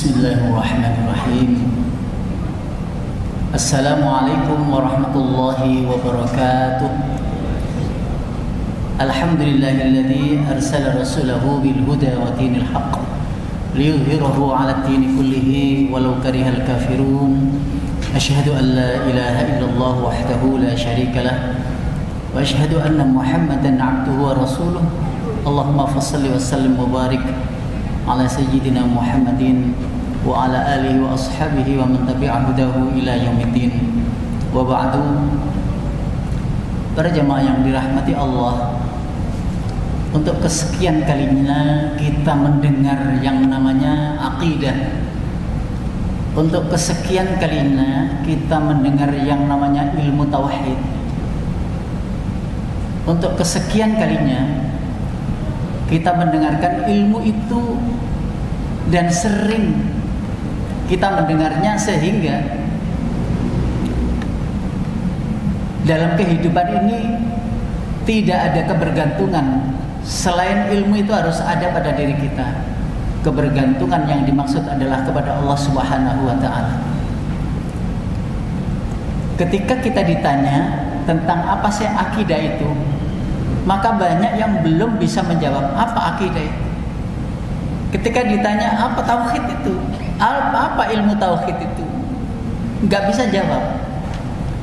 Bismillahirrahmanirrahim. Assalamualaikum warahmatullahi wabarakatuh. Alhamdulillahilladzi arsala rasulahu bil huda wa dinil haqq liyudhhirahu 'ala ad-dini kullihi walau karihal kafirun. Asyhadu an la ilaha illallah wahdahu la syarika lah wa asyhadu anna Muhammadan 'abduhu wa rasuluh. Allahumma fashalli wa sallim wa barik ala sayyidina Muhammadin wa ala alihi wa ashabihi wa man tabi'a hudahu ila yaumiddin. Wa ba'du. Para jamaah yang dirahmati Allah, untuk kesekian kalinya kita mendengar yang namanya akidah. Untuk kesekian kalinya kita mendengar yang namanya ilmu tauhid. Untuk kesekian kalinya kita mendengarkan ilmu itu, dan sering kita mendengarnya sehingga dalam kehidupan ini tidak ada kebergantungan selain ilmu itu harus ada pada diri kita. Kebergantungan yang dimaksud adalah kepada Allah Subhanahu wa ta'ala. Ketika kita ditanya tentang apa sih akidah itu, maka banyak yang belum bisa menjawab apa akidah itu. Ketika ditanya apa tauhid itu, apa ilmu tauhid itu, nggak bisa jawab,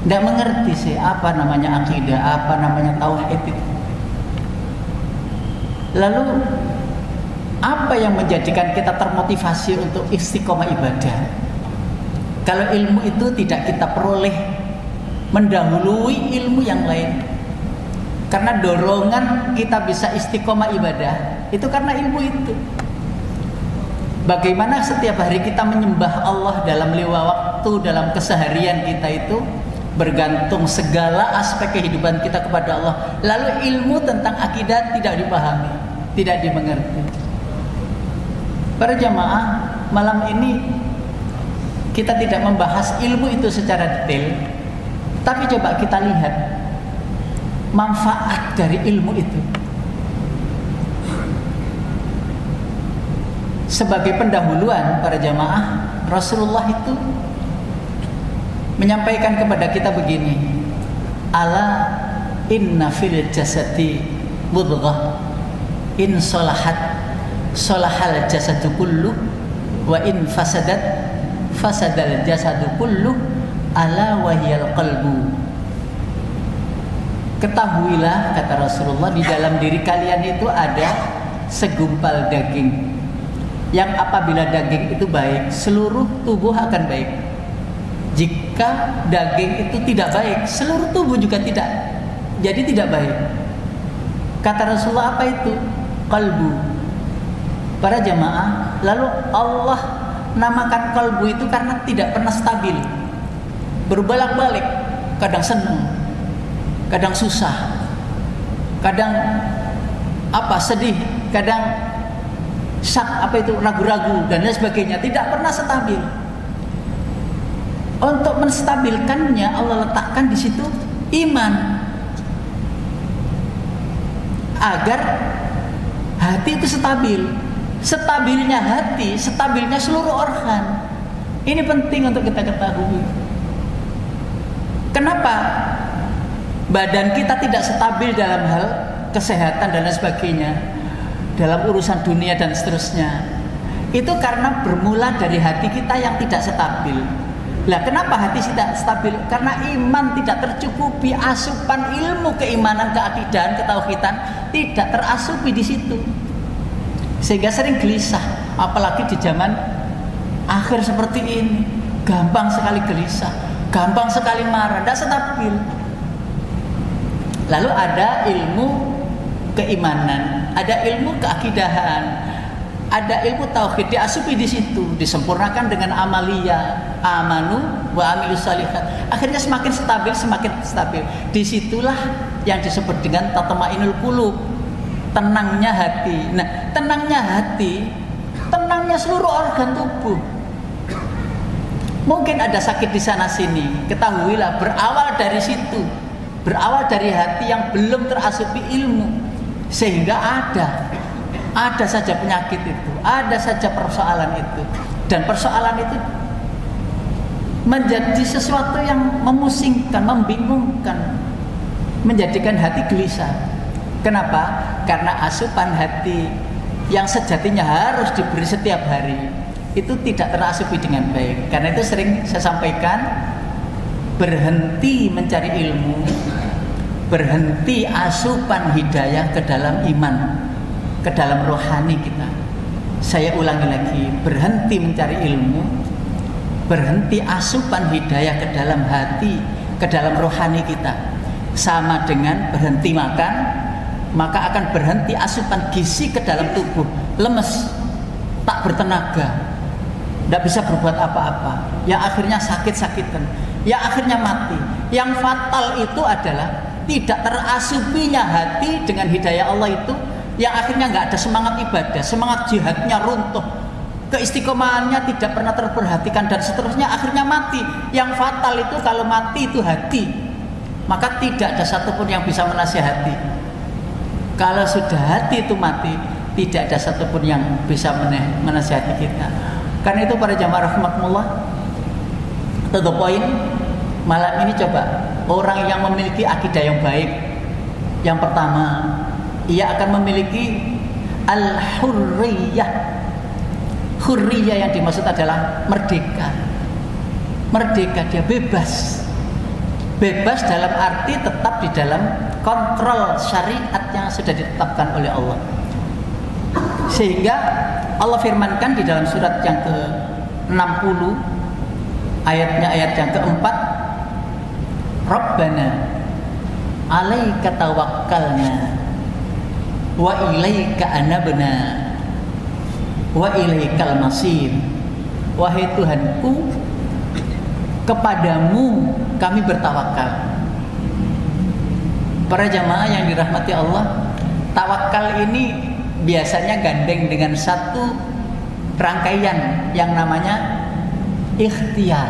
nggak mengerti sih apa namanya akidah, apa namanya tauhid itu. Lalu apa yang menjadikan kita termotivasi untuk istiqomah ibadah? Kalau ilmu itu tidak kita peroleh mendahului ilmu yang lain. Karena dorongan kita bisa istiqomah ibadah itu karena ilmu itu. Bagaimana setiap hari kita menyembah Allah dalam lewat waktu, dalam keseharian kita itu bergantung segala aspek kehidupan kita kepada Allah. Lalu ilmu tentang akidah tidak dipahami, tidak dimengerti. Para jamaah, malam ini kita tidak membahas ilmu itu secara detail, tapi coba kita lihat manfaat dari ilmu itu. Sebagai pendahuluan para jamaah, Rasulullah itu menyampaikan kepada kita begini: ala inna fil jasadi mudghah in salahat salahal jasadu kullu wa in fasadat fasadal jasadu kullu ala wahyal qalbu. Ketahuilah, kata Rasulullah, di dalam diri kalian itu ada segumpal daging, yang apabila daging itu baik, seluruh tubuh akan baik. Jika daging itu tidak baik, seluruh tubuh juga jadi tidak baik. Kata Rasulullah, apa itu? Qalbu. Para jamaah, lalu Allah namakan qalbu itu karena tidak pernah stabil, berbolak-balik, kadang senang, kadang susah, kadang sedih, kadang ragu-ragu dan lain sebagainya, tidak pernah stabil. Untuk menstabilkannya Allah letakkan di situ iman, agar hati itu stabil. Stabilnya hati, stabilnya seluruh organ. Ini penting untuk kita ketahui. Kenapa badan kita tidak stabil dalam hal kesehatan dan lain sebagainya, dalam urusan dunia dan seterusnya? Itu karena bermula dari hati kita yang tidak stabil. Lah, kenapa hati tidak stabil? Karena iman tidak tercukupi, asupan ilmu keimanan, keakidahan, ketauhidan tidak terasupi di situ, sehingga sering gelisah. Apalagi di zaman akhir seperti ini, gampang sekali gelisah, gampang sekali marah, tidak stabil. Lalu ada ilmu keimanan, ada ilmu keakidahan, ada ilmu tauhid, diasupi di situ, disempurnakan dengan amalia, amanu wa amilus shalihat. Akhirnya semakin stabil. Disitulah yang disebut dengan tatmainul qulub, tenangnya hati. Nah, tenangnya hati, tenangnya seluruh organ tubuh. Mungkin ada sakit di sana sini, ketahuilah berawal dari situ. Berawal dari hati yang belum terasupi ilmu, sehingga ada saja penyakit itu, ada saja persoalan itu. Dan persoalan itu menjadi sesuatu yang memusingkan, membingungkan, menjadikan hati gelisah. Kenapa? Karena asupan hati yang sejatinya harus diberi setiap hari itu tidak terasupi dengan baik. Karena itu sering saya sampaikan, berhenti mencari ilmu, berhenti asupan hidayah ke dalam iman, ke dalam rohani kita. Saya ulangi lagi, berhenti mencari ilmu, berhenti asupan hidayah ke dalam hati, ke dalam rohani kita, sama dengan berhenti makan, maka akan berhenti asupan gizi ke dalam tubuh, lemes, tak bertenaga, tidak bisa berbuat apa-apa, yang akhirnya sakit-sakitan, yang akhirnya mati. Yang fatal itu adalah tidak terasupinya hati dengan hidayah Allah itu, yang akhirnya nggak ada semangat ibadah, semangat jihadnya runtuh, keistiqomahannya tidak pernah terperhatikan, dan seterusnya, akhirnya mati. Yang fatal itu kalau mati itu hati, maka tidak ada satupun yang bisa menasihati. Kalau sudah hati itu mati, tidak ada satupun yang bisa menasihati kita. Karena itu para jamaah rahmatullah, to the point, malam ini coba orang yang memiliki akidah yang baik, yang pertama, ia akan memiliki al-hurriyah. Hurriyah yang dimaksud adalah merdeka. Merdeka, dia bebas. Bebas dalam arti tetap di dalam kontrol syariat yang sudah ditetapkan oleh Allah. Sehingga Allah firmankan di dalam surat yang ke-60, ayatnya ayat yang keempat, Rabbana alaika tawakkalna wa ilaika anabna wa ilaikal masir. Wahai Tuhanku, kepadamu kami bertawakal. Para jamaah yang dirahmati Allah, tawakal ini biasanya gandeng dengan satu rangkaian yang namanya ikhtiar.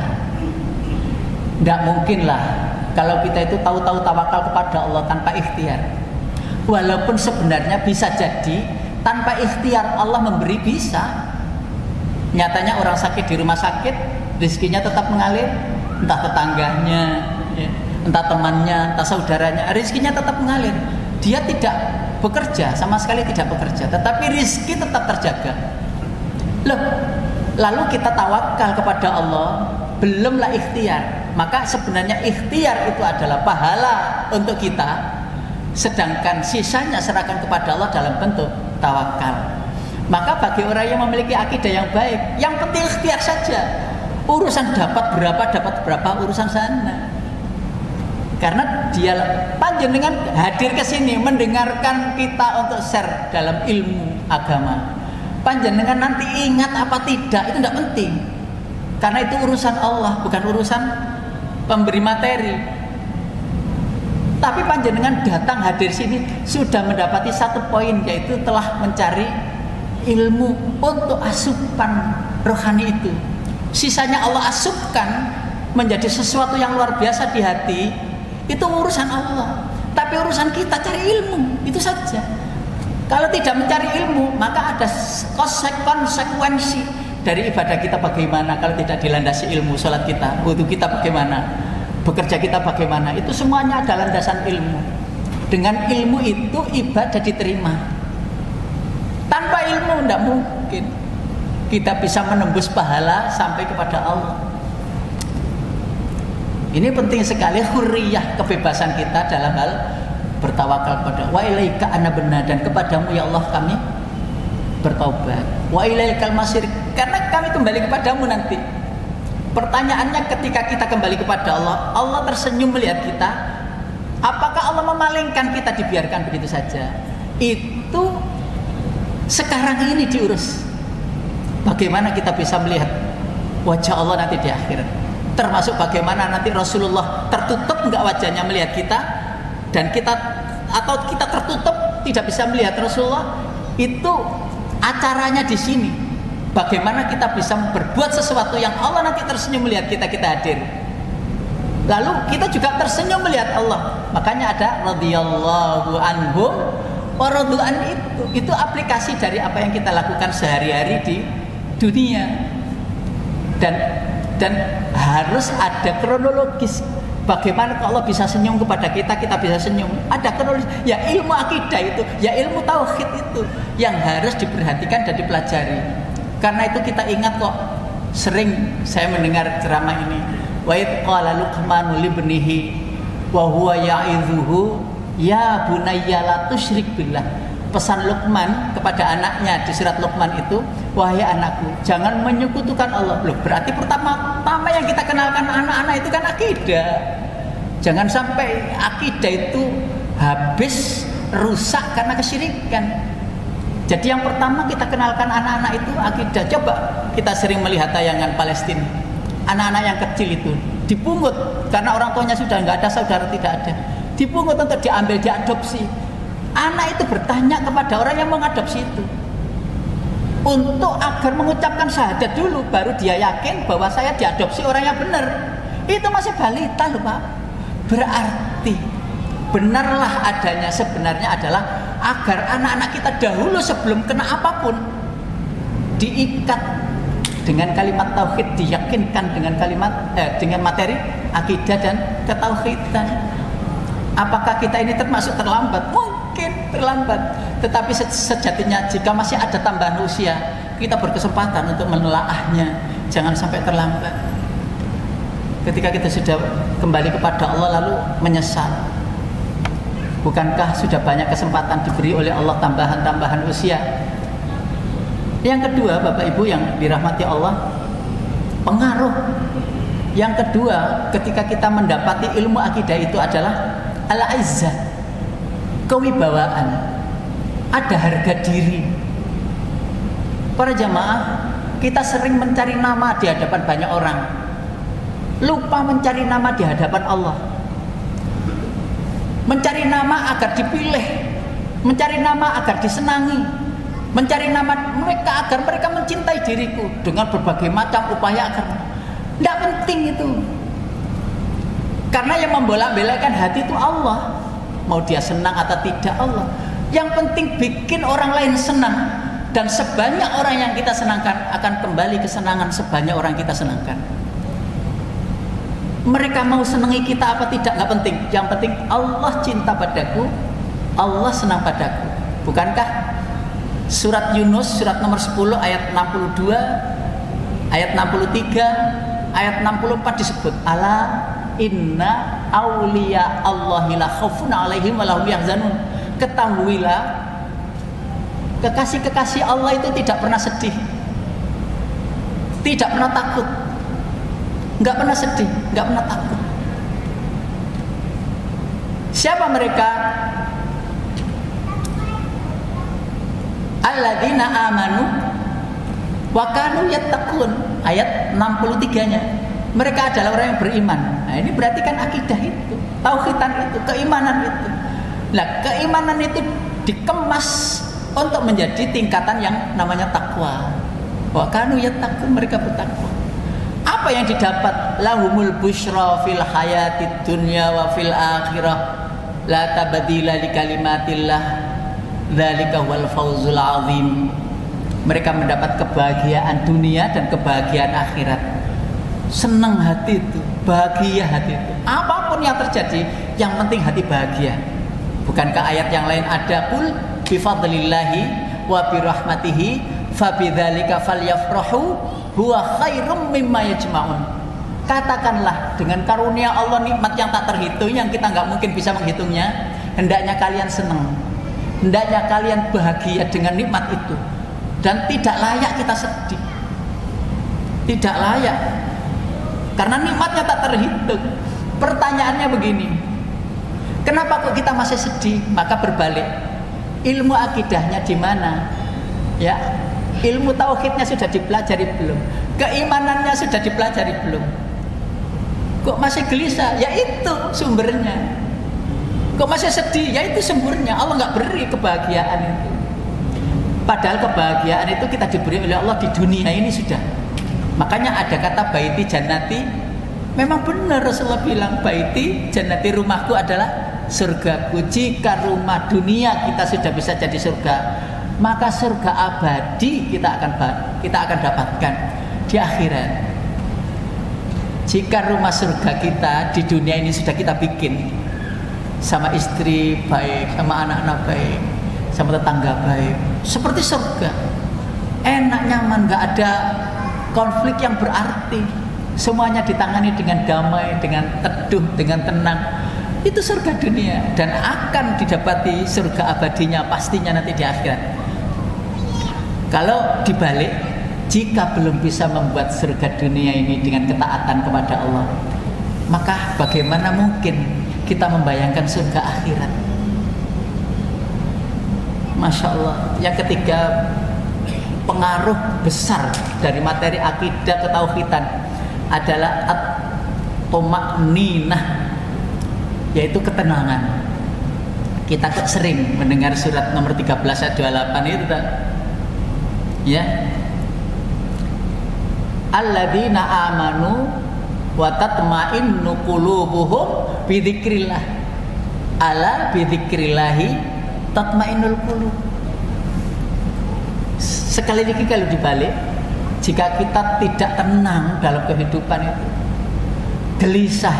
Tidak mungkinlah kalau kita itu tahu-tahu tawakal kepada Allah tanpa ikhtiar. Walaupun sebenarnya bisa jadi tanpa ikhtiar Allah memberi, bisa. Nyatanya orang sakit di rumah sakit, rezekinya tetap mengalir, entah tetangganya, entah temannya, entah saudaranya, rezekinya tetap mengalir. Dia tidak bekerja, sama sekali tidak bekerja, tetapi rezeki tetap terjaga. Loh, lalu kita tawakal kepada Allah, belumlah ikhtiar. Maka sebenarnya ikhtiar itu adalah pahala untuk kita, sedangkan sisanya serahkan kepada Allah dalam bentuk tawakal. Maka bagi orang yang memiliki akidah yang baik, yang penting ikhtiar saja. Urusan dapat berapa urusan sana. Karena dia panjenengan hadir ke sini mendengarkan kita untuk share dalam ilmu agama. Panjenengan nanti ingat apa tidak itu tidak penting. Karena itu urusan Allah, bukan urusan pemberi materi. Tapi panjenengan datang hadir sini sudah mendapati satu poin, yaitu telah mencari ilmu untuk asupan rohani itu. Sisanya Allah asupkan menjadi sesuatu yang luar biasa di hati. Itu urusan Allah. Tapi urusan kita cari ilmu, itu saja. Kalau tidak mencari ilmu, maka ada konsekuensi dari ibadah kita bagaimana kalau tidak dilandasi ilmu. Salat kita, wudu kita bagaimana, bekerja kita bagaimana, itu semuanya ada landasan ilmu. Dengan ilmu itu ibadah diterima. Tanpa ilmu tidak mungkin kita bisa menembus pahala sampai kepada Allah. Ini penting sekali, hurriyah, kebebasan kita dalam hal bertawakal kepada wa ilaika anabna, dan kepadamu ya Allah kami bertaubat. Wa ilaikal masir, karena kami kembali kepadamu nanti. Pertanyaannya, ketika kita kembali kepada Allah, Allah tersenyum melihat kita. Apakah Allah memalingkan kita, dibiarkan begitu saja? Itu sekarang ini diurus. Bagaimana kita bisa melihat wajah Allah nanti di akhirat? Termasuk bagaimana nanti Rasulullah tertutup enggak wajahnya melihat kita, dan kita atau kita tertutup tidak bisa melihat Rasulullah. Itu acaranya di sini. Bagaimana kita bisa berbuat sesuatu yang Allah nanti tersenyum melihat kita hadir. Lalu kita juga tersenyum melihat Allah. Makanya ada radhiyallahu anhum wa radu an, itu aplikasi dari apa yang kita lakukan sehari-hari di dunia. dan harus ada kronologis. Bagaimana kalau Allah bisa senyum kepada kita, kita bisa senyum. Ada kronologis. Ya ilmu akidah itu, ya ilmu tauhid itu yang harus diperhatikan dan dipelajari. Karena itu kita ingat kok, sering saya mendengar ceramah ini. Wa idh qala Luqmanu libnihi wa huwa ya'idhuhu ya bunayya la tusyrik billah. Pesan Luqman kepada anaknya di surat Luqman itu, wahai anakku, jangan menyekutukan Allah. Loh, berarti pertama yang kita kenalkan anak-anak itu kan akidah. Jangan sampai akidah itu habis rusak karena kesyirikan. Jadi yang pertama kita kenalkan anak-anak itu akidah. Coba kita sering melihat tayangan Palestina. Anak-anak yang kecil itu dipungut karena orang tuanya sudah nggak ada, saudara tidak ada. Dipungut untuk diambil, diadopsi. Anak itu bertanya kepada orang yang mengadopsi itu untuk agar mengucapkan syahadat dulu, baru dia yakin bahwa saya diadopsi orang yang benar. Itu masih balita loh Pak. Berarti benarlah adanya sebenarnya adalah agar anak-anak kita dahulu sebelum kena apapun diikat dengan kalimat tauhid, diyakinkan dengan dengan materi akidah dan ketauhidan. Apakah kita ini termasuk terlambat? Mungkin terlambat, tetapi sejatinya jika masih ada tambahan usia, kita berkesempatan untuk menelaahnya. Jangan sampai terlambat. Ketika kita sudah kembali kepada Allah lalu menyesal, bukankah sudah banyak kesempatan diberi oleh Allah tambahan usia? Yang kedua, Bapak Ibu yang dirahmati Allah, pengaruh. Yang kedua, ketika kita mendapati ilmu akidah itu adalah al-izzah, kewibawaan, ada harga diri. Para jamaah, kita sering mencari nama di hadapan banyak orang, lupa mencari nama di hadapan Allah. Mencari nama agar dipilih, mencari nama agar disenangi, mencari nama mereka agar mereka mencintai diriku dengan berbagai macam upaya agar tidak penting itu. Karena yang membolak-balikkan hati itu Allah. Mau dia senang atau tidak Allah. Yang penting bikin orang lain senang. Dan sebanyak orang yang kita senangkan akan kembali kesenangan sebanyak orang kita senangkan. Mereka mau senangi kita apa tidak, gak penting. Yang penting Allah cinta padaku, Allah senang padaku. Bukankah surat Yunus, surat nomor 10 ayat 62, ayat 63, ayat 64 disebut ala inna awliya Allahi la khaufun alaihim wa lahum yahzanun. Ketahuilah, kekasih-kekasih Allah itu tidak pernah sedih, tidak pernah takut, nggak pernah sedih, nggak pernah takut. Siapa mereka? Alladzina amanu wa kanu yattaqun, ayat 63-nya. Mereka adalah orang yang beriman. Nah, ini berarti kan akidah itu, tauhidan itu, keimanan itu. Nah, keimanan itu dikemas untuk menjadi tingkatan yang namanya takwa. Wa kanu yattaqun, mereka bertakwa. Apa yang didapat? Lahumul busyra fil hayatid dunya wa fil akhirah la tabdila li kalimatillah dzalika wal fawzul azim. Mereka mendapat kebahagiaan dunia dan kebahagiaan akhirat. Senang hati itu, bahagia hati itu. Apapun yang terjadi, yang penting hati bahagia. Bukankah ayat yang lain ada, qul bi fadlillahi wa bi rahmatihi fa bidzalika falyafrahu huwa khairum mimma yajma'un. Katakanlah, dengan karunia Allah, nikmat yang tak terhitung, yang kita nggak mungkin bisa menghitungnya, hendaknya kalian senang, hendaknya kalian bahagia dengan nikmat itu. Dan tidak layak kita sedih, tidak layak, karena nikmatnya tak terhitung. Pertanyaannya begini, kenapa kok kita masih sedih? Maka berbalik, ilmu akidahnya di mana? Ya, ilmu tauhidnya sudah dipelajari belum? Keimanannya sudah dipelajari belum? Kok masih gelisah? Ya itu sumbernya. Kok masih sedih? Ya itu sumbernya. Allah nggak beri kebahagiaan itu. Padahal kebahagiaan itu kita diberi oleh Allah di dunia ini sudah. Makanya ada kata baiti jannati. Memang benar Rasulullah bilang baiti jannati, rumahku adalah surgaku. Jika rumah dunia kita sudah bisa jadi surga, maka surga abadi kita akan dapatkan di akhirat. Jika rumah surga kita di dunia ini sudah kita bikin, sama istri baik, sama anak-anak baik, sama tetangga baik, seperti surga, enak, nyaman, gak ada konflik yang berarti, semuanya ditangani dengan damai, dengan teduh, dengan tenang. Itu surga dunia, dan akan didapati surga abadinya pastinya nanti di akhirat. Kalau dibalik, jika belum bisa membuat surga dunia ini dengan ketaatan kepada Allah, maka bagaimana mungkin kita membayangkan surga akhirat? Masya Allah. Yang ketiga, pengaruh besar dari materi akidah ketauhidan adalah at-tuma'ninah, yaitu ketenangan. Kita sering mendengar surat nomor 13 ayat 28 itu, ya, alladzina amanu wa tatma'innu qulubuhum bi dzikrillah, ala bi dzikrillahi tatma'innul qulub. Sekali lagi kalau dibalik, jika kita tidak tenang dalam kehidupan itu, gelisah,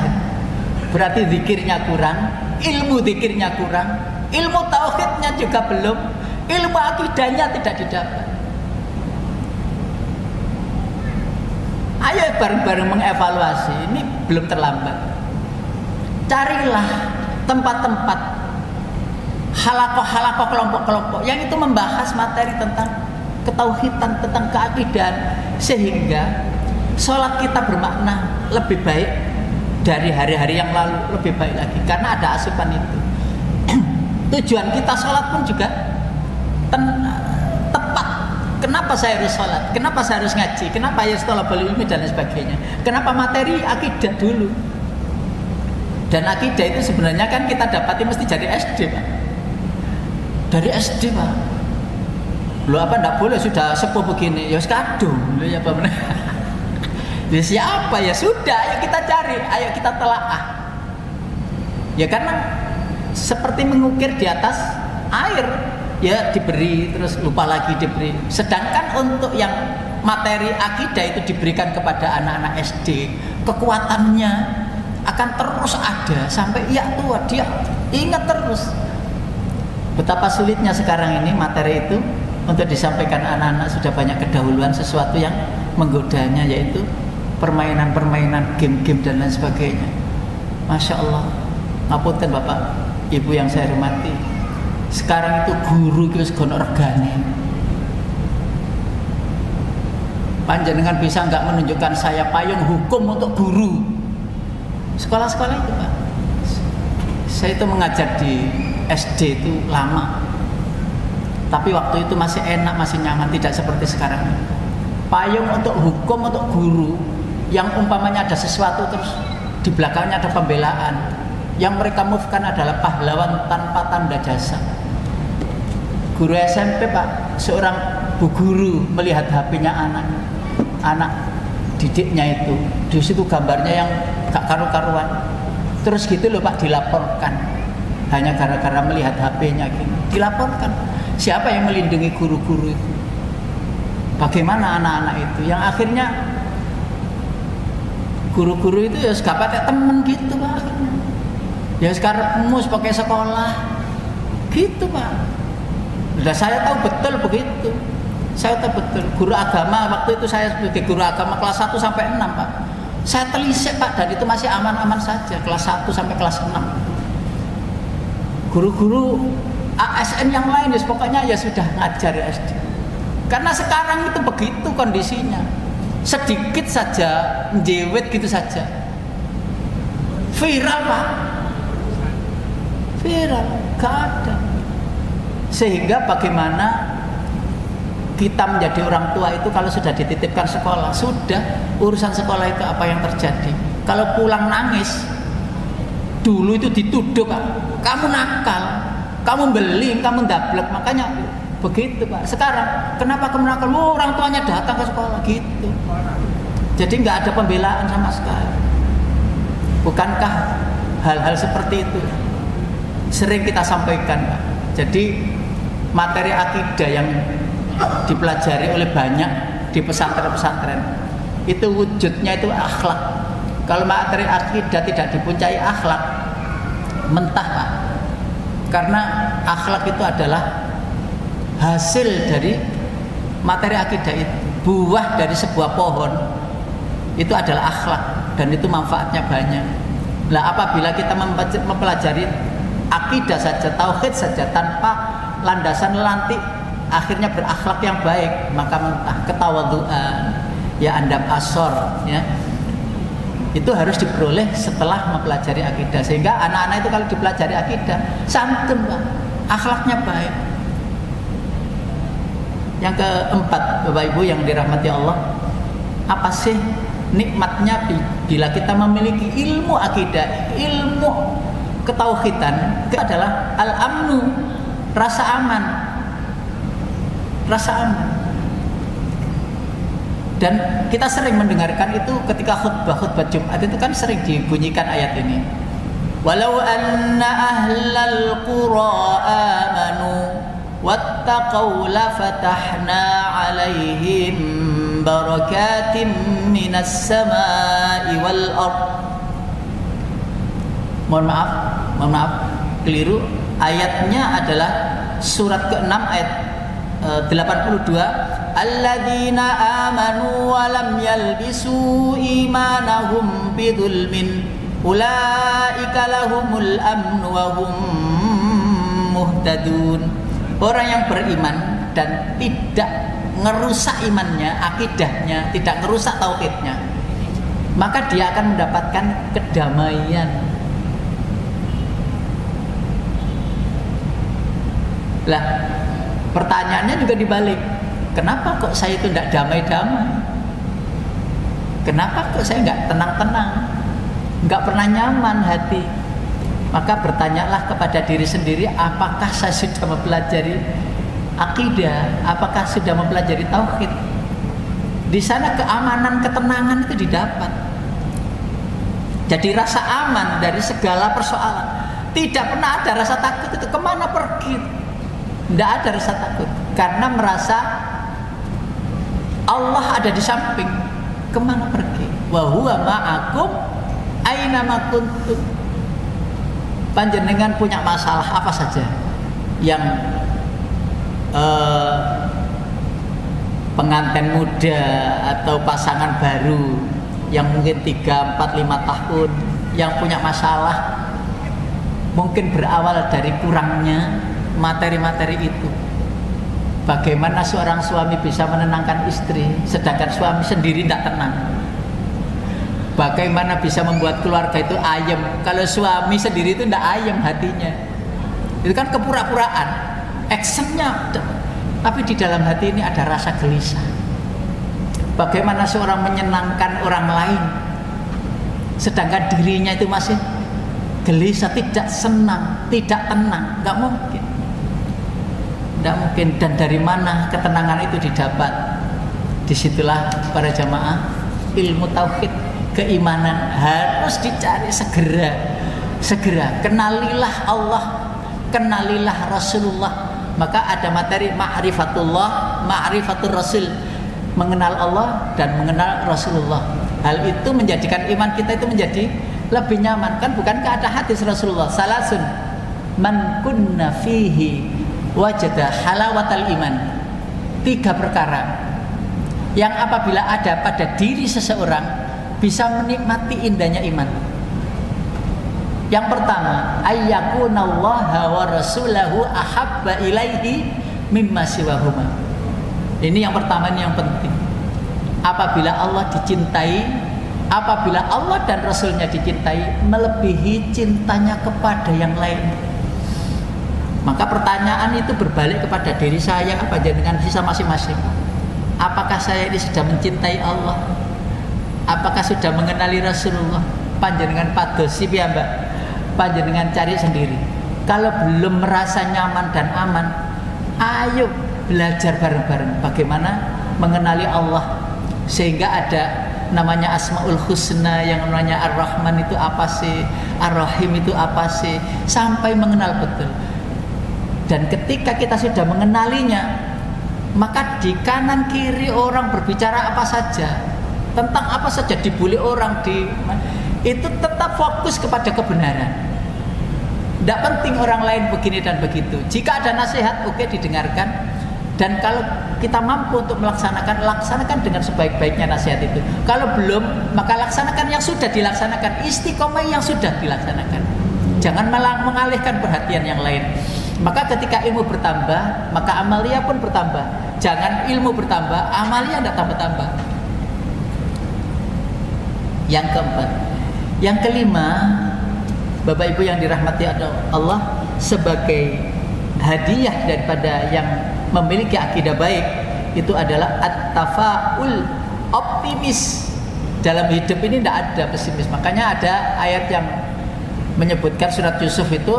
berarti zikirnya kurang, ilmu zikirnya kurang, ilmu tauhidnya juga belum, ilmu akidahnya tidak didapat. Ayo bareng-bareng mengevaluasi, ini belum terlambat. Carilah tempat-tempat, halakoh-halakoh, kelompok-kelompok yang itu membahas materi tentang ketauhidan, tentang keakidahan, sehingga sholat kita bermakna lebih baik dari hari-hari yang lalu, lebih baik lagi, karena ada asupan itu. Tujuan kita sholat pun juga tepat. Kenapa saya harus sholat? Kenapa saya harus ngaji? Kenapa ya thalabul ilmi dan lain sebagainya? Kenapa materi akidah dulu? Dan akidah itu sebenarnya kan kita dapati mesti dari SD, Pak. Dari SD, Pak. Loh, apa enggak boleh sudah sepuh begini? Ya kadung. Loh, ya apa benar? Ya siapa? Ya sudah, ayo kita cari, ayo kita telaah. Ya karena seperti mengukir di atas air, ya diberi terus lupa lagi diberi. Sedangkan untuk yang materi akidah itu diberikan kepada anak-anak SD, kekuatannya akan terus ada sampai ia tua, dia ingat terus. Betapa sulitnya sekarang ini materi itu untuk disampaikan anak-anak, sudah banyak kedahuluan sesuatu yang menggodanya, yaitu permainan-permainan, game-game dan lain sebagainya. Masya Allah. Ngapunten Bapak, Ibu yang saya hormati, sekarang itu guru itu segono regane. Panjenengan bisa nggak menunjukkan saya payung hukum untuk guru? Sekolah-sekolah itu, Pak. Saya itu mengajar di SD itu lama, tapi waktu itu masih enak, masih nyaman, tidak seperti sekarang. Payung untuk hukum, untuk guru, yang umpamanya ada sesuatu terus di belakangnya ada pembelaan, yang mereka move-kan adalah pahlawan tanpa tanda jasa. Guru SMP, Pak, seorang bu guru melihat HP-nya anak didiknya itu, di situ gambarnya yang gak karu-karuan, terus gitu loh Pak, dilaporkan hanya gara-gara melihat HP-nya gitu, dilaporkan. Siapa yang melindungi guru-guru itu? Bagaimana anak-anak itu? Yang akhirnya guru-guru itu ya gak pakai temen gitu, Pak. Ya sekarang mus pakai sekolah gitu, Pak. Sudah saya tahu betul begitu. Saya tahu betul. Guru agama waktu itu, saya sebagai guru agama kelas 1 sampai 6, Pak. Saya telisik, Pak, dan itu masih aman-aman saja, kelas 1 sampai kelas 6. Guru-guru ASN yang lain ya pokoknya ya sudah ngajar SD. Karena sekarang itu begitu kondisinya. Sedikit saja menjewet gitu saja viral, Pak. Viral, gak ada. Sehingga bagaimana kita menjadi orang tua itu kalau sudah dititipkan sekolah, sudah urusan sekolah itu apa yang terjadi. Kalau pulang nangis, dulu itu dituduh, Pak, kamu nakal, kamu beling, kamu dablek, makanya begitu, Pak. Sekarang kenapa kamu nakal? Oh, orang tuanya datang ke sekolah gitu. Jadi nggak ada pembelaan sama sekali. Bukankah hal-hal seperti itu sering kita sampaikan, Pak? Jadi materi akidah yang dipelajari oleh banyak di pesantren-pesantren itu wujudnya itu akhlak. Kalau materi akidah tidak dipuncai akhlak, mentah Pak. Karena akhlak itu adalah hasil dari materi akidah itu. Buah dari sebuah pohon itu adalah akhlak, dan itu manfaatnya banyak. Nah, apabila kita mempelajari akidah saja, tauhid saja tanpa landasan lantik, akhirnya berakhlak yang baik, maka mentah. Ketawadhuan, ya andab asor, ya itu harus diperoleh setelah mempelajari akidah. Sehingga anak-anak itu kalau dipelajari akidah santun Pak, akhlaknya baik. Yang keempat, Bapak Ibu yang dirahmati Allah, apa sih nikmatnya bila kita memiliki ilmu akidah, ilmu ketauhidan? Itu adalah al-amnu, rasa aman, rasa aman. Dan kita sering mendengarkan itu ketika khutbah Jumat, itu kan sering dibunyikan ayat ini. Walau anna ahlal qura amanu wattaqau la fatahna alaihim barakatim minas samai wal ard. Mohon maaf, keliru. Ayatnya adalah surat ke-6 ayat 82. Alladzina amanu wa lam yalbisu imanahum bidzulmin ulaika lahumul amnu wa hum muhtadun. Orang yang beriman dan tidak ngerusak imannya, akidahnya, tidak ngerusak tauhidnya, maka dia akan mendapatkan kedamaian. Lah, pertanyaannya juga dibalik. Kenapa kok saya itu tidak damai-damai? Kenapa kok saya nggak tenang-tenang? Nggak pernah nyaman hati? Maka bertanyalah kepada diri sendiri, apakah saya sudah mempelajari akidah? Apakah sudah mempelajari tauhid? Di sana keamanan, ketenangan itu didapat. Jadi rasa aman dari segala persoalan. Tidak pernah ada rasa takut itu kemana pergi. Tidak ada rasa takut karena merasa Allah ada di samping. Kemana pergi? Wa huwa ma'akum aina ma kuntum. Panjenengan punya masalah apa saja yang pengantin muda atau pasangan baru yang mungkin 3, 4, 5 tahun yang punya masalah, mungkin berawal dari kurangnya materi-materi itu. Bagaimana seorang suami bisa menenangkan istri sedangkan suami sendiri tidak tenang? Bagaimana bisa membuat keluarga itu ayem kalau suami sendiri itu tidak ayem hatinya? Itu kan kepura-puraan, actionnya, tapi di dalam hati ini ada rasa gelisah. Bagaimana seorang menyenangkan orang lain sedangkan dirinya itu masih gelisah, tidak senang, tidak tenang? Nggak mungkin. Tidak mungkin. Dan dari mana ketenangan itu didapat? Disitulah para jamaah, ilmu tauhid, keimanan harus dicari segera. Kenalilah Allah, kenalilah Rasulullah. Maka ada materi ma'rifatullah, ma'rifatul Rasul, mengenal Allah dan mengenal Rasulullah. Hal itu menjadikan iman kita itu menjadi lebih nyaman. Kan bukankah ada hadis Rasulullah, salasun man kunna fihi wajada halawatal iman. 3 perkara yang apabila ada pada diri seseorang bisa menikmati indahnya iman. Yang pertama, ayyakunallaha wa rasulahu ahabba ilaihi mimma siwahuma. Ini yang pertama, ini yang penting. Apabila Allah dicintai, apabila Allah dan Rasulnya dicintai, melebihi cintanya kepada yang lain. Maka pertanyaan itu berbalik kepada diri saya, apa dengan sisa masing-masing. Apakah saya ini sudah mencintai Allah? Apakah sudah mengenali Rasulullah? Panjenengan padosi piyambak, panjenengan cari sendiri. Kalau belum merasa nyaman dan aman, ayo belajar bareng-bareng bagaimana mengenali Allah. Sehingga ada namanya Asmaul Husna, yang namanya Ar-Rahman itu apa sih, Ar-Rahim itu apa sih, sampai mengenal betul. Dan ketika kita sudah mengenalinya, maka di kanan kiri orang berbicara apa saja, tentang apa saja, dibully orang, itu tetap fokus kepada kebenaran. Tidak penting orang lain begini dan begitu. Jika ada nasihat, oke, didengarkan. Dan kalau kita mampu untuk laksanakan dengan sebaik-baiknya nasihat itu. Kalau belum, maka laksanakan yang sudah dilaksanakan, istiqomah yang sudah dilaksanakan. Jangan malah mengalihkan perhatian yang lain. Maka ketika ilmu bertambah, maka amalia pun bertambah. Jangan ilmu bertambah, amalia tidak tambah-tambah. Yang keempat. Yang kelima, Bapak Ibu yang dirahmati Allah, sebagai hadiah daripada yang memiliki akidah baik, itu adalah at-tafaul, optimis. Dalam hidup ini tidak ada pesimis. Makanya ada ayat yang menyebutkan surat Yusuf itu,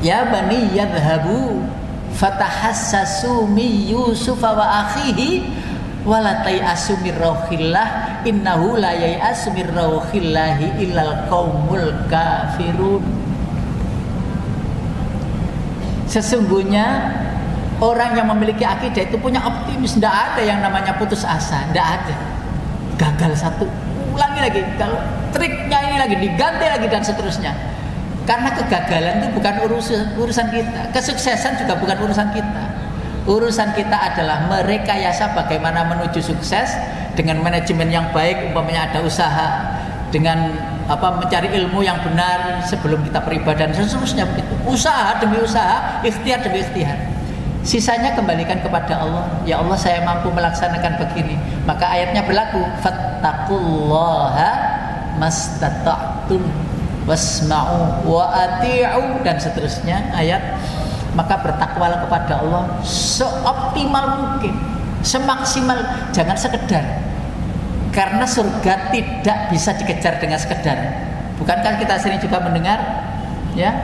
ya bani yadhhabu fatahassasu mi Yusufa wa akhihi wala tai'asu mir rauhillah innahu la yai'asu mir rauhillahi illal qaumul kafirun. Sesungguhnya orang yang memiliki akidah itu punya optimis. Tidak ada yang namanya putus asa. Tidak ada. Gagal satu, ulangi lagi. Kalau triknya ini lagi diganti lagi dan seterusnya. Karena kegagalan itu bukan urusan kita. Kesuksesan juga bukan urusan kita. Urusan kita adalah merekayasa bagaimana menuju sukses dengan manajemen yang baik. Umpamanya ada usaha dengan mencari ilmu yang benar sebelum kita beribadah dan seterusnya begitu. Usaha demi usaha, ikhtiar demi ikhtiar. Sisanya kembalikan kepada Allah. Ya Allah, saya mampu melaksanakan begini. Maka ayatnya berlaku, fattaqullaha mastata'tum wasma'u wa ati'u dan seterusnya ayat. Maka bertakwalah kepada Allah seoptimal mungkin, semaksimal, jangan sekedar. Karena surga tidak bisa dikejar dengan sekedar. Bukankah kita sering juga mendengar ya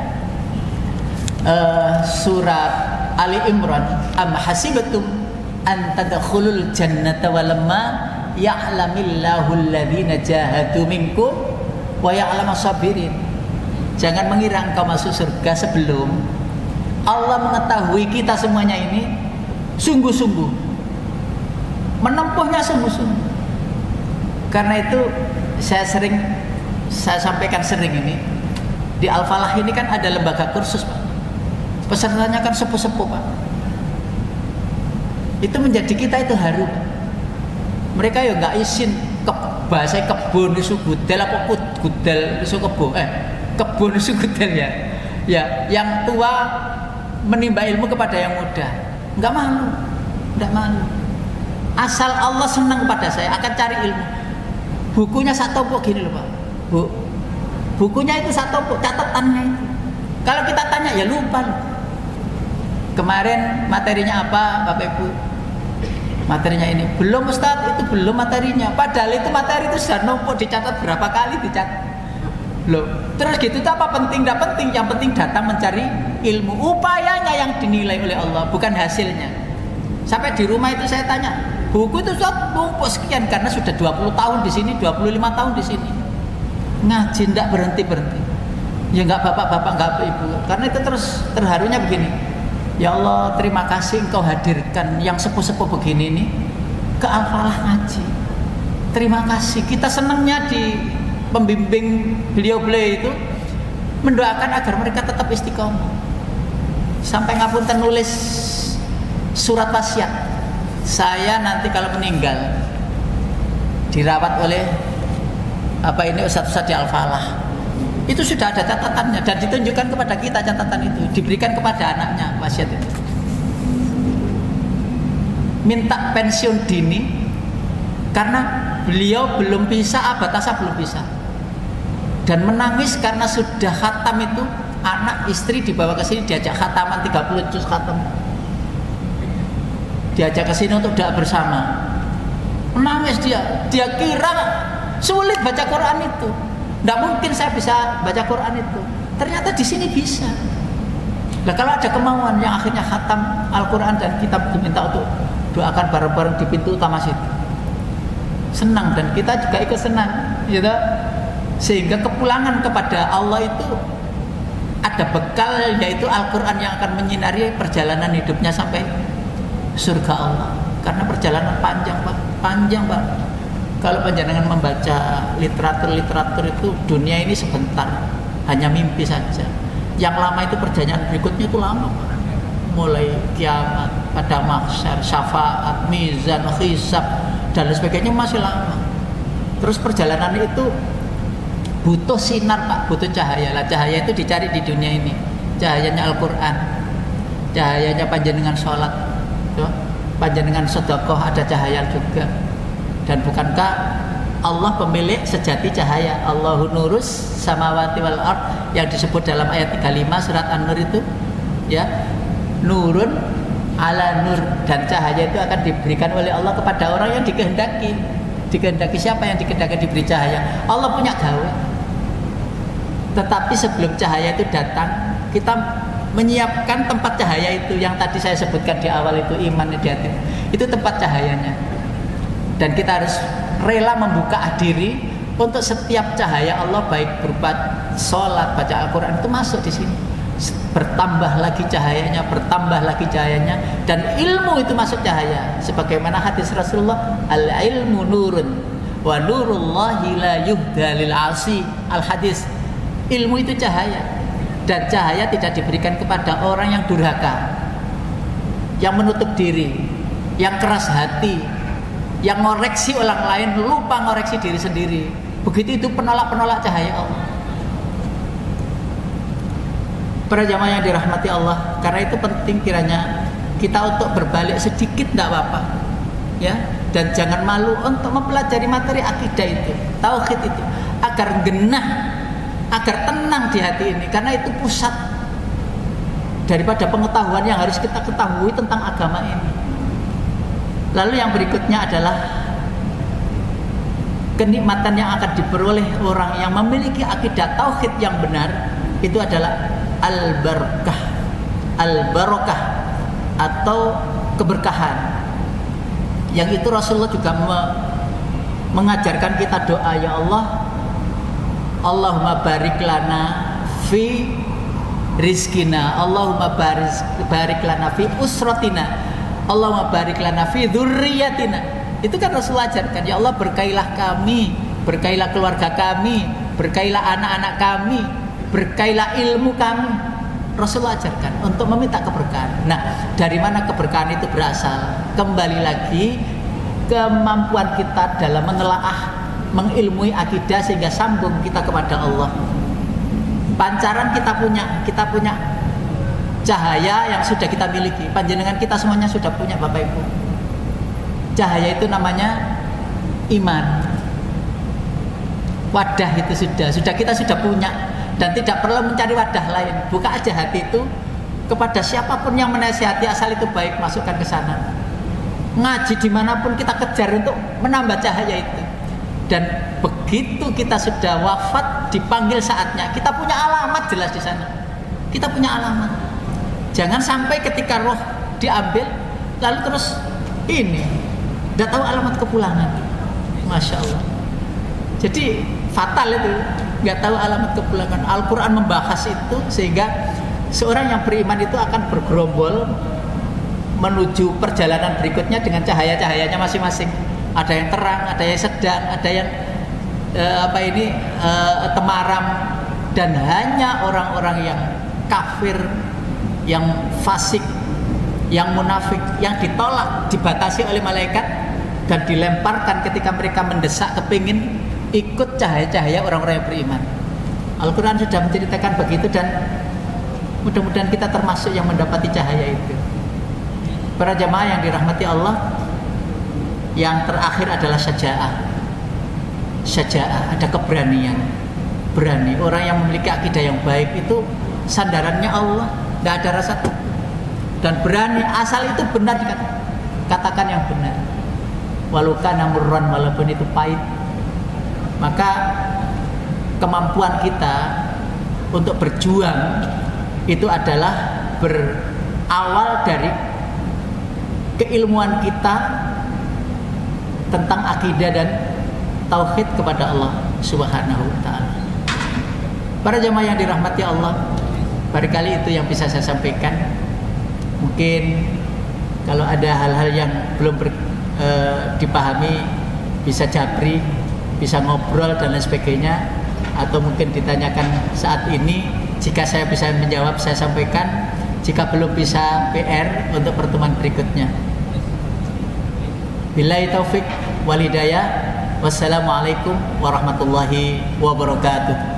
surat Ali Imran, am hasibatum an tadkhulul jannata walamma ya'lamillahu alladhina jahadu minkum wa ya'lamas sabirin. Jangan mengira engkau masuk surga sebelum Allah mengetahui kita semuanya ini sungguh-sungguh, menempuhnya sungguh-sungguh. Karena itu saya sampaikan sering ini, di Al-Falah ini kan ada lembaga kursus, Pak. Pesertanya kan sepuh-sepuh, Pak. Itu menjadi kita itu haru, Pak. Mereka ya nggak izin bahasa kebun isu gudel apa gudel isu kebun isu gudel ya. Ya, yang tua menimba ilmu kepada yang muda. Nggak malu, nggak malu. Asal Allah senang pada saya, akan cari ilmu. Bukunya satu pok gini loh, Pak. Bukunya itu satu pok, catatannya itu. Kalau kita tanya ya lupa loh. Kemarin materinya apa, Bapak Ibu? Materinya ini belum, Ustadz, itu belum materinya. Padahal itu materi itu sudah numpuk, dicatat berapa kali dicatat. Loh, terus gitu itu apa penting? Tidak penting. Yang penting datang mencari ilmu. Upayanya yang dinilai oleh Allah, bukan hasilnya. Sampai di rumah itu saya tanya, buku itu sudah numpuk sekian karena sudah 20 tahun di sini, 25 tahun di sini. Ngaji tidak berhenti-berhenti. Ya enggak bapak-bapak, enggak ibu. Karena itu terus terharunya begini. Ya Allah, terima kasih Engkau hadirkan yang sepuh-sepuh begini nih ke Al-Falah ngaji. Terima kasih. Kita senangnya di pembimbing beliau-beliau itu mendoakan agar mereka tetap istiqomah. Sampai ngapunten nulis surat wasiat. Saya nanti kalau meninggal dirawat oleh ustadz-ustadz di Al-Falah. Itu sudah ada catatannya dan ditunjukkan kepada kita catatan itu, diberikan kepada anaknya wasiat itu. Minta pensiun dini karena beliau belum bisa, Abatasa belum bisa. Dan menangis karena sudah khatam itu, anak istri dibawa ke sini diajak khataman 30 juz khatam. Diajak ke sini untuk doa bersama. Menangis dia kira sulit baca Quran itu. Tidak mungkin saya bisa baca Quran itu. Ternyata di sini bisa. Nah, kalau ada kemauan yang akhirnya khatam Al-Quran dan kita diminta untuk doakan bareng-bareng di pintu utama situ. Senang dan kita juga ikut senang, gitu. Sehingga kepulangan kepada Allah itu ada bekal, yaitu Al-Quran yang akan menyinari perjalanan hidupnya sampai surga Allah. Karena perjalanan panjang, Pak. Panjang, Pak. Kalau panjenengan membaca literatur itu, dunia ini sebentar, hanya mimpi saja. Yang lama itu perjalanan berikutnya itu lama, mulai kiamat, pada mahsyar, syafaat, mizan, hisab dan sebagainya masih lama. Terus perjalanan itu butuh sinar Pak, butuh cahaya. Lah cahaya itu dicari di dunia ini. Cahayanya Al-Quran, cahayanya panjenengan sholat, panjenengan sedekah, ada cahaya juga. Dan bukankah Allah pemilik sejati cahaya? Allahu nurus samawati wal ard, yang disebut dalam ayat 35 surat An-Nur itu, ya, nurun ala nur, dan cahaya itu akan diberikan oleh Allah kepada orang yang dikehendaki. Dikehendaki siapa yang dikehendaki diberi cahaya? Allah punya gawe. Tetapi sebelum cahaya itu datang, kita menyiapkan tempat cahaya itu yang tadi saya sebutkan di awal itu, iman di hati. Itu tempat cahayanya. Dan kita harus rela membuka diri untuk setiap cahaya Allah, baik berupa sholat, baca Al-Quran, itu masuk di sini. Bertambah lagi cahayanya, bertambah lagi cahayanya, dan ilmu itu masuk cahaya. Sebagaimana hadis Rasulullah, al-ilmu nurun wa nurullahi la yuhda lil asi. Al-hadis, ilmu itu cahaya, dan cahaya tidak diberikan kepada orang yang durhaka, yang menutup diri, yang keras hati, yang ngoreksi orang lain, lupa ngoreksi diri sendiri. Begitu itu penolak-penolak cahaya Allah. Para jamaah yang dirahmati Allah, karena itu penting kiranya kita untuk berbalik sedikit tidak apa-apa, ya, dan jangan malu untuk mempelajari materi akidah itu, tauhid itu, agar genah, agar tenang di hati ini, karena itu pusat daripada pengetahuan yang harus kita ketahui tentang agama ini. Lalu yang berikutnya adalah kenikmatan yang akan diperoleh orang yang memiliki akidah tauhid yang benar, itu adalah al-barakah, al-barakah atau keberkahan. Yang itu Rasulullah juga mengajarkan kita doa, ya Allah, Allahumma barik lana fi rizkina, Allahumma barik lana fi usratina, Allahumma barik lana fi dzurriyyatina. Itu kan Rasulullah ajarkan, ya Allah berkailah kami, berkailah keluarga kami, berkailah anak-anak kami, berkailah ilmu kami. Rasulullah ajarkan untuk meminta keberkahan. Nah, dari mana keberkahan itu berasal? Kembali lagi kemampuan kita dalam menelaah, mengilmui akidah sehingga sambung kita kepada Allah. Pancaran kita punya cahaya yang sudah kita miliki. Panjenengan kita semuanya sudah punya Bapak Ibu. Cahaya itu namanya iman. Wadah itu sudah kita sudah punya, dan tidak perlu mencari wadah lain. Buka aja hati itu kepada siapapun yang menasihati, asal itu baik, masukkan ke sana. Ngaji dimanapun kita kejar untuk menambah cahaya itu. Dan begitu kita sudah wafat, dipanggil saatnya, kita punya alamat jelas di sana. Kita punya alamat. Jangan sampai ketika roh diambil lalu terus ini tidak tahu alamat kepulangan. Masya Allah. Jadi fatal itu, nggak tahu alamat kepulangan. Al-Quran membahas itu sehingga seorang yang beriman itu akan bergerombol menuju perjalanan berikutnya dengan cahaya-cahayanya masing-masing. Ada yang terang, ada yang sedang, ada yang temaram, dan hanya orang-orang yang kafir, yang fasik, yang munafik, yang ditolak, dibatasi oleh malaikat dan dilemparkan ketika mereka mendesak kepingin ikut cahaya-cahaya orang-orang yang beriman. Al-Quran sudah menceritakan begitu, dan mudah-mudahan kita termasuk yang mendapati cahaya itu. Para jamaah yang dirahmati Allah, yang terakhir adalah syaja'ah. Syaja'ah, ada keberanian, berani. Orang yang memiliki akidah yang baik itu sandarannya Allah, tidak ada rasa takut, dan berani asal itu benar, katakan yang benar, walau kana murran, walaupun itu pahit. Maka kemampuan kita untuk berjuang itu adalah berawal dari keilmuan kita tentang akidah dan tauhid kepada Allah Subhanahu wa ta'ala. Para jamaah yang dirahmati Allah, barangkali itu yang bisa saya sampaikan. Mungkin kalau ada hal-hal yang belum dipahami, bisa japri, bisa ngobrol dan lain sebagainya, atau mungkin ditanyakan saat ini. Jika saya bisa menjawab, saya sampaikan. Jika belum bisa, PR untuk pertemuan berikutnya. Billahi taufik wal hidayah. Wassalamualaikum warahmatullahi wabarakatuh.